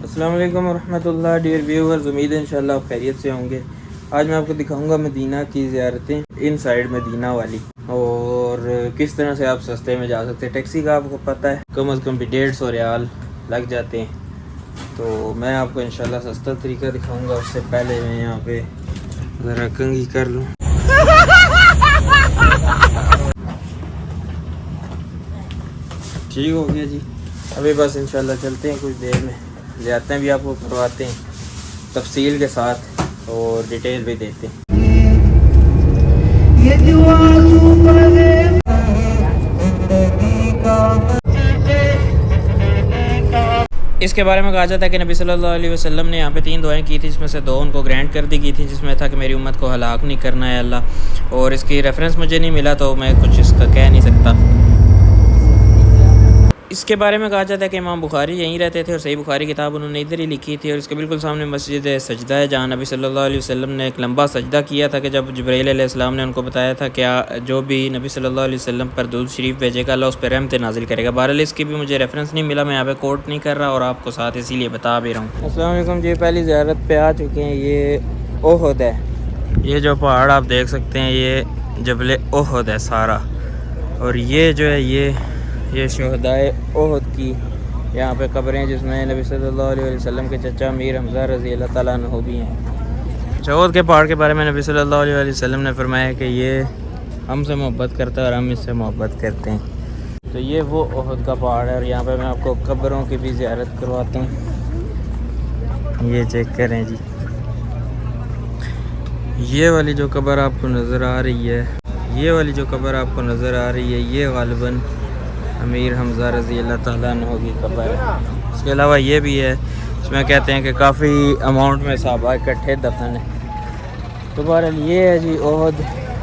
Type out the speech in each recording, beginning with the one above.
السلام علیکم ورحمۃ اللہ ڈیئر ویورز، امید ہے انشاءاللہ آپ خیریت سے ہوں گے۔ آج میں آپ کو دکھاؤں گا مدینہ کی زیارتیں ان سائڈ مدینہ والی، اور کس طرح سے آپ سستے میں جا سکتے ہیں۔ ٹیکسی کا آپ کو پتہ ہے کم از کم بھی 150 ریال لگ جاتے ہیں، تو میں آپ کو انشاءاللہ سستا طریقہ دکھاؤں گا۔ اس سے پہلے میں یہاں پہ ذرا کنگھی کر لوں۔ ٹھیک ہو گیا جی، ابھی بس انشاءاللہ چلتے ہیں، کچھ دیر میں لے آتے ہیں، بھی آپ کو کرواتے ہیں تفصیل کے ساتھ اور ڈیٹیل بھی دیتے ہیں۔ اس کے بارے میں کہا جاتا ہے کہ نبی صلی اللہ علیہ وسلم نے یہاں پہ 3 دعائیں کی تھی، جس میں سے 2 ان کو گرانٹ کر دی گئی تھی، جس میں تھا کہ میری امت کو ہلاک نہیں کرنا ہے اللہ، اور اس کی ریفرنس مجھے نہیں ملا تو میں کچھ اس کا کہہ نہیں سکتا۔ اس کے بارے میں کہا جاتا ہے کہ امام بخاری یہیں رہتے تھے اور صحیح بخاری کتاب انہوں نے ادھر ہی لکھی تھی، اور اس کے بالکل سامنے مسجد سجدہ ہے، جہاں نبی صلی اللہ علیہ وسلم نے ایک لمبا سجدہ کیا تھا کہ جب جبرائیل علیہ السلام نے ان کو بتایا تھا کہ جو بھی نبی صلی اللہ علیہ وسلم پر درود شریف بھیجے گا اللہ اس پہ رحمت نازل کرے گا۔ بہرحال اس کی بھی مجھے ریفرنس نہیں ملا، میں یہاں پہ کوٹ نہیں کر رہا اور آپ کو ساتھ اسی لیے بتا بھی رہا ہوں۔ السلام علیکم جی، پہلی زیارت پہ آ چکے ہیں۔ یہ احد ہے، یہ جو پہاڑ آپ دیکھ سکتے ہیں یہ جبل احد ہے سارا، اور یہ جو ہے یہ شہدائے احد کی یہاں پہ قبریں، جس میں نبی صلی اللہ علیہ وسلم کے چچا امیر حمزہ رضی اللہ تعالیٰ عنہ بھی ہیں۔ احد کے پہاڑ کے بارے میں نبی صلی اللہ علیہ وسلم نے فرمایا کہ یہ ہم سے محبت کرتا ہے اور ہم اس سے محبت کرتے ہیں۔ تو یہ وہ احد کا پہاڑ ہے، اور یہاں پہ میں آپ کو قبروں کی بھی زیارت کرواتا ہوں۔ یہ چیک کریں جی، یہ والی جو قبر آپ کو نظر آ رہی ہے، یہ غالباً امیر حمزہ رضی اللہ تعالیٰ عنہ کی قبر ہے۔ اس کے علاوہ یہ بھی ہے، اس میں کہتے ہیں کہ کافی اماؤنٹ میں صحابہ اکٹھے دفن ہیں۔ تو بہرحال یہ ہے جی احد،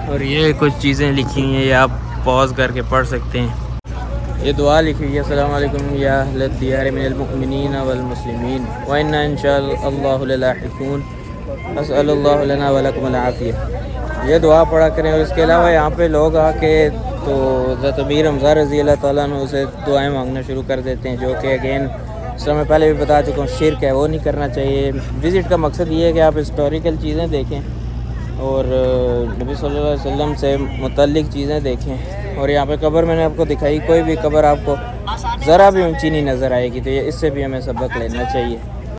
اور یہ کچھ چیزیں لکھی ہیں، یہ آپ پاز کر کے پڑھ سکتے ہیں۔ یہ دعا لکھی ہوئی ہے، السلام علیکم یا اہل الدیار من المؤمنین والمسلمین وإنا ان شاء اللہ للاحقون اسأل اللہ لنا ولکم العافیہ۔ یہ دعا پڑھا کریں، اور اس کے علاوہ یہاں پہ لوگ آ کے تو حضرت امیر حمزہ رضی اللہ تعالیٰ عنہ سے دعائیں مانگنا شروع کر دیتے ہیں، جو کہ اگین اس طرح میں پہلے بھی بتا چکا ہوں شرک ہے، وہ نہیں کرنا چاہیے۔ وزٹ کا مقصد یہ ہے کہ آپ ہسٹوریکل چیزیں دیکھیں اور نبی صلی اللہ علیہ وسلم سے متعلق چیزیں دیکھیں۔ اور یہاں پہ قبر میں نے آپ کو دکھائی، کوئی بھی قبر آپ کو ذرا بھی اونچی نہیں نظر آئے گی، تو یہ اس سے بھی ہمیں سبق لینا چاہیے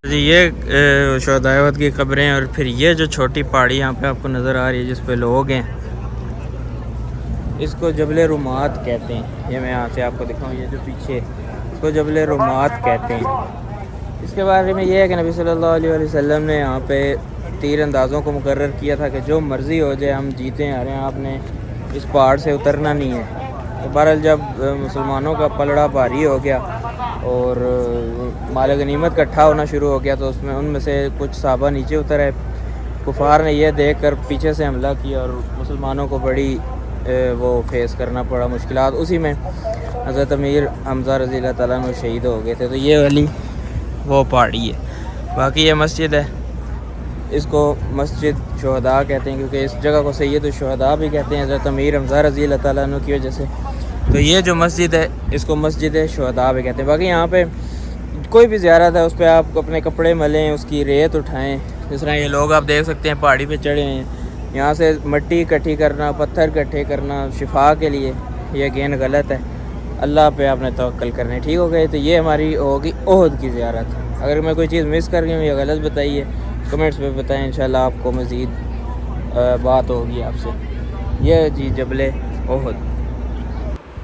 جی۔ یہ شہدائے احد کی قبریں، اور پھر یہ جو چھوٹی پہاڑی یہاں پہ آپ کو نظر آ رہی ہے جس پہ لوگ ہیں، اس کو جبل رمات کہتے ہیں۔ یہ میں یہاں سے آپ کو دکھاؤں، یہ جو پیچھے اس کو جبل رمات کہتے ہیں۔ اس کے بارے میں یہ ہے کہ نبی صلی اللہ علیہ وسلم نے یہاں پہ تیر اندازوں کو مقرر کیا تھا کہ جو مرضی ہو جائے ہم جیتے آ رہے ہیں، آپ نے اس پہاڑ سے اترنا نہیں ہے۔ تو بہرحال جب مسلمانوں کا پلڑا بھاری ہو گیا اور مال غنیمت اکٹھا ہونا شروع ہو گیا، تو ان میں سے کچھ صحابہ نیچے اترے۔ کفار نے یہ دیکھ کر پیچھے سے حملہ کیا اور مسلمانوں کو بڑی وہ فیس کرنا پڑا مشکلات۔ اسی میں حضرت امیر حمزہ رضی اللہ تعالیٰ عنہ شہید ہو گئے تھے۔ تو یہ والی وہ پہاڑی ہے۔ باقی یہ مسجد ہے، اس کو مسجد شہداء کہتے ہیں، کیونکہ اس جگہ کو سید الشہداء بھی کہتے ہیں حضرت امیر حمزہ رضی اللہ تعالیٰ عنہ کی وجہ سے۔ تو یہ جو مسجد ہے اس کو مسجد شہداء بھی کہتے ہیں۔ باقی یہاں پہ کوئی بھی زیارت ہے، اس پہ آپ اپنے کپڑے ملیں، اس کی ریت اٹھائیں۔ جس طرح یہ لوگ آپ دیکھ سکتے ہیں پہاڑی پہ چڑھے ہیں، یہاں سے مٹی اکٹھی کرنا، پتھر اکٹھے کرنا شفا کے لیے، یہ اگین غلط ہے۔ اللہ پہ آپ نے توکل کرنا ہے، ٹھیک ہو گئے۔ تو یہ ہماری ہوگی احد کی زیارت۔ اگر میں کوئی چیز مس کر گئی ہوں یا غلط بتائیے کمنٹس پہ بتائیں، انشاءاللہ آپ کو مزید بات ہوگی آپ سے۔ یہ جی جبل احد،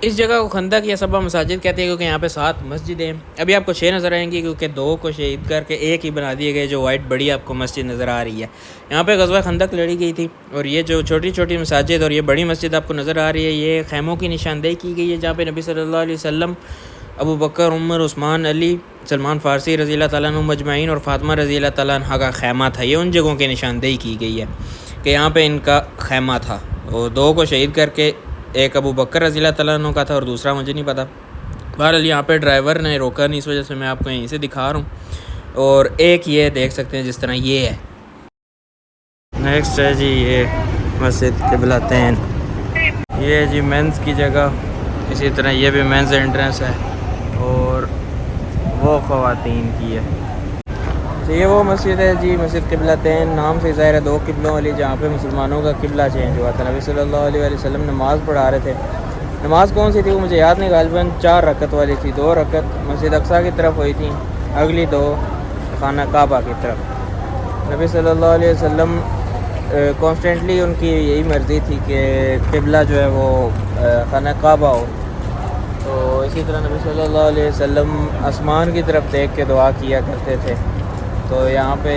اس جگہ کو خندق یا سبا مساجد کہتے ہیں، کیونکہ یہاں پہ 7 مسجدیں ہیں۔ ابھی آپ کو 6 نظر آئیں گی، کیونکہ 2 کو شہید کر کے ایک ہی بنا دیے گئے، جو وائٹ بڑی آپ کو مسجد نظر آ رہی ہے۔ یہاں پہ غزوہ خندق لڑی گئی تھی، اور یہ جو چھوٹی چھوٹی مساجد اور یہ بڑی مسجد آپ کو نظر آ رہی ہے، یہ خیموں کی نشاندہی کی گئی ہے، جہاں پہ نبی صلی اللہ علیہ وسلم، ابو بکر، عمر، عثمان، علی، سلمان فارسی رضی اللہ تعالیٰ عنہ مجمعین اور فاطمہ رضی اللہ تعالیٰ عنہ کا خیمہ تھا۔ یہ ان جگہوں کی نشاندہی کی گئی ہے کہ یہاں پہ ان کا خیمہ تھا، اور 2 کو شہید کر کے ایک ابو بکر رضی اللہ تعالیٰ عنہ کا تھا اور دوسرا مجھے نہیں پتا۔ بہرحال یہاں پہ ڈرائیور نے روکا نہیں، اس وجہ سے میں آپ کو یہیں سے دکھا رہا ہوں۔ اور ایک یہ دیکھ سکتے ہیں جس طرح یہ ہے۔ نیکسٹ ہے جی یہ مسجد قبلتین، یہ جی مینز کی جگہ، اسی طرح یہ بھی مینز انٹرنس ہے، اور وہ خواتین کی ہے۔ تو یہ وہ مسجد ہے جی، مسجد قبلتین نام سے ظاہر ہے 2 قبلوں والی، جہاں پہ مسلمانوں کا قبلہ چینج ہوا تھا۔ نبی صلی اللہ علیہ وسلم نماز پڑھا رہے تھے۔ نماز کون سی تھی وہ مجھے یاد نہیں، غالباً 4 رکعت والی تھی۔ 2 رکعت مسجد اقصیٰ کی طرف ہوئی تھیں، اگلی 2 خانہ کعبہ کی طرف۔ نبی صلی اللہ علیہ وسلم کانسٹنٹلی ان کی یہی مرضی تھی کہ قبلہ جو ہے وہ خانہ کعبہ ہو۔ تو اسی طرح نبی صلی اللہ علیہ وسلم آسمان کی طرف دیکھ کے دعا کیا کرتے تھے۔ تو یہاں پہ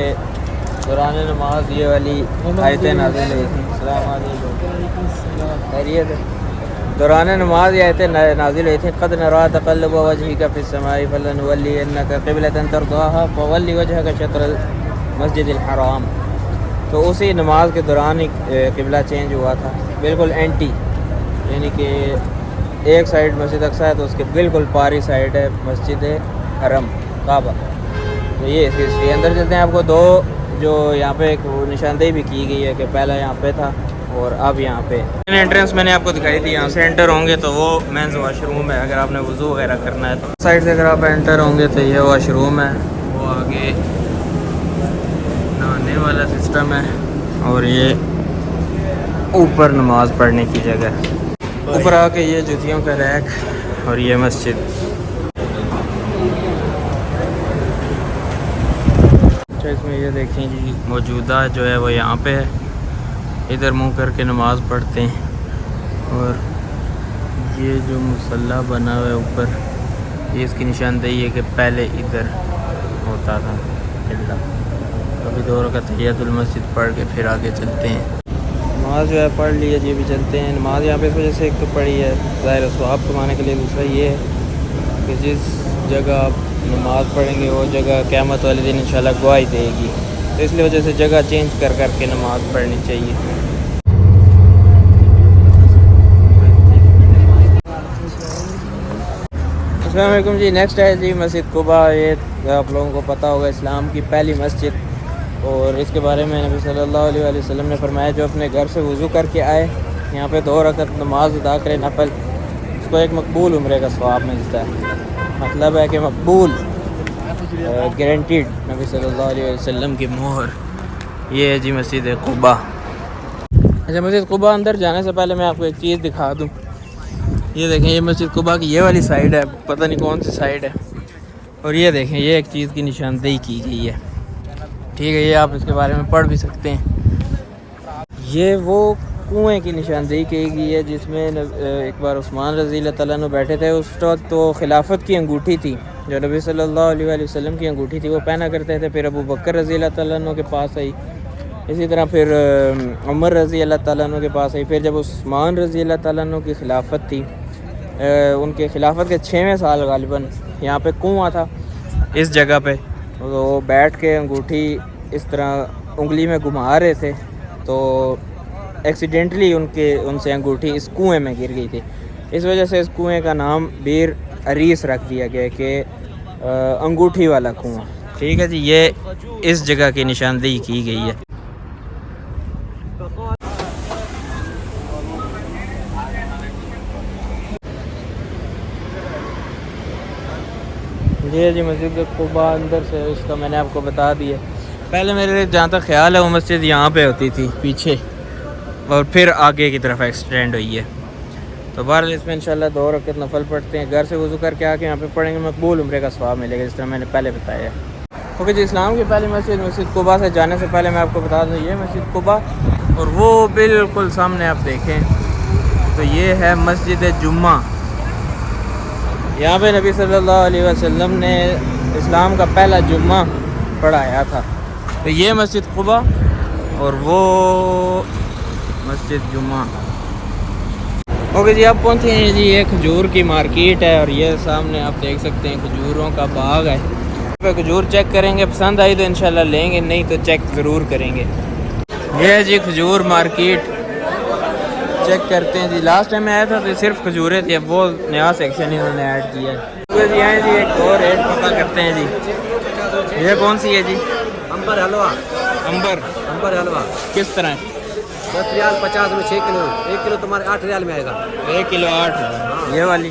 دوران نماز یہ والی آیتیں نازل ہوئی تھیں۔ السلام علیکم، خیریت ہے؟ دوران نماز یہ آیتیں نازل ہوئی تھیں، قد نرى تقلب وجهك في السماء فلنولينك قبلة ترضاها فول وجهك شطر المسجد الحرام۔ تو اسی نماز کے دوران ہی قبلہ چینج ہوا تھا، بالکل اینٹی، یعنی کہ ایک سائیڈ مسجد اقصیٰ ہے تو اس کے بالکل پاری سائیڈ ہے مسجد حرم کعبہ۔ تو یہ اس کی ہسٹری۔ اندر چلتے ہیں، آپ کو 2 جو یہاں پہ ایک نشاندہی بھی کی گئی ہے کہ پہلا یہاں پہ تھا اور اب یہاں پہ۔ انٹرنس میں نے آپ کو دکھائی تھی، یہاں سے انٹر ہوں گے تو وہ مینز واش روم ہے، اگر آپ نے وضو وغیرہ کرنا ہے تو سائڈ سے اگر آپ انٹر ہوں گے تو یہ واش روم ہے، وہ آگے نہانے والا سسٹم ہے، اور یہ اوپر نماز پڑھنے کی جگہ ہے۔ اوپر آ کے یہ جوتیوں کا ریک اور یہ مسجد۔ اچھا، اس میں یہ دیکھیں جی، موجودہ جو ہے وہ یہاں پہ ہے، ادھر منہ کر کے نماز پڑھتے ہیں، اور یہ جو مصلی بنا ہوا ہے اوپر، یہ اس کی نشاندہی ہے کہ پہلے ادھر ہوتا تھا قبلہ۔ ابھی 2 رکعت تحیۃ المسجد پڑھ کے پھر آگے چلتے ہیں۔ نماز جو ہے پڑھ لی ہے جی، بھی چلتے ہیں۔ نماز یہاں پہ اس وجہ سے ایک تو پڑھی ہے ظاہر ثواب کمانے کے لیے، دوسرا یہ ہے کہ جس جگہ آپ نماز پڑھیں گے وہ جگہ قیامت والے دن انشاءاللہ گواہی دے گی، تو اس لیے وجہ سے جگہ چینج کر کر کے نماز پڑھنی چاہیے۔ السلام علیکم جی، نیکسٹ ہے جی مسجد قباء۔ یہ آپ لوگوں کو پتہ ہوگا اسلام کی پہلی مسجد، اور اس کے بارے میں نبی صلی اللہ علیہ وسلم نے فرمایا جو اپنے گھر سے وضو کر کے آئے، یہاں پہ 2 رکعت نماز ادا کرے نفل، اس کو ایک مقبول عمرے کا ثواب ملتا ہے۔ مطلب ہے کہ مقبول، گارنٹیڈ، نبی صلی اللہ علیہ وسلم کی مہر۔ یہ ہے جی مسجد قباء۔ اچھا، مسجد قباء اندر جانے سے پہلے میں آپ کو ایک چیز دکھا دوں۔ یہ دیکھیں، یہ مسجد قباء کی یہ والی سائیڈ ہے، پتہ نہیں کون سی سائیڈ ہے، اور یہ دیکھیں یہ ایک چیز کی نشاندہی کی گئی ہے، ٹھیک ہے؟ یہ آپ اس کے بارے میں پڑھ بھی سکتے ہیں۔ یہ وہ کنویں کی نشاندہی کی گئی ہے جس میں ایک بار عثمان رضی اللہ تعالیٰ عنہ بیٹھے تھے۔ اس وقت تو خلافت کی انگوٹھی تھی، جو نبی صلی اللہ علیہ وسلم کی انگوٹھی تھی وہ پہنا کرتے تھے۔ پھر ابو بکر رضی اللہ تعالیٰ عنہ کے پاس آئی، اسی طرح پھر عمر رضی اللہ تعالیٰ عنہ کے پاس آئی۔ پھر جب عثمان رضی اللہ تعالیٰ عنہ کی خلافت تھی، ان کے خلافت کے 6ویں سال غالباً، یہاں پہ کنواں تھا اس جگہ پہ، تو وہ بیٹھ کے انگوٹھی اس طرح انگلی میں گھما رہے تھے، تو ایکسیڈنٹلی ان سے انگوٹھی اس کنویں میں گر گئی تھی۔ اس وجہ سے اس کنویں کا نام بیر عریس رکھ دیا گیا کہ انگوٹھی والا کنواں، ٹھیک ہے جی؟ یہ اس جگہ کی نشاندہی کی گئی ہے۔ یہ جی مسجد قباء اندر سے اس کا میں نے آپ کو بتا دیا۔ پہلے میرے جہاں تک خیال ہے وہ مسجد یہاں پہ ہوتی تھی پیچھے، اور پھر آگے کی طرف ایکسٹینڈ ہوئی ہے۔ تو بہرحال اس میں انشاءاللہ 2 رکعت نفل پڑھتے ہیں، گھر سے وضو کر کے آ کے یہاں پہ پڑھیں گے، مقبول عمرے کا ثواب ملے گا، جس طرح میں نے پہلے بتایا ہے۔ اوکے جی، اسلام کی پہلی مسجد مسجد قباء سے جانے سے پہلے میں آپ کو بتا دوں، یہ مسجد قباء، اور وہ بالکل سامنے آپ دیکھیں تو یہ ہے مسجد جمعہ۔ یہاں پہ نبی صلی اللہ علیہ وسلم نے اسلام کا پہلا جمعہ پڑھایا تھا۔ تو یہ مسجد قباء اور وہ مسجد جمعہ۔ اوکے جی، آپ پہنچے ہیں جی، یہ کھجور کی مارکیٹ ہے، اور یہ سامنے آپ دیکھ سکتے ہیں کھجوروں کا باغ ہے۔ کھجور چیک کریں گے، پسند آئی تو انشاءاللہ لیں گے، نہیں تو چیک ضرور کریں گے۔ یہ ہے جی کھجور مارکیٹ، چیک کرتے ہیں جی۔ لاسٹ ٹائم میں آیا تھا تو صرف کھجوریں تھی، اب وہ نیا سیکشن انہوں نے ایڈ کیا ہے۔ جی آئے جی، ایک اور ریٹ پتہ کرتے ہیں جی۔ یہ کون سی ہے جی؟ امبر حلوہ۔ امبر حلوہ کس طرح ہے؟ 10 ریال 50 میں 6 کلو، 1 کلو تمہارے 8 ریال میں آئے گا۔ 1 کلو 8، یہ والی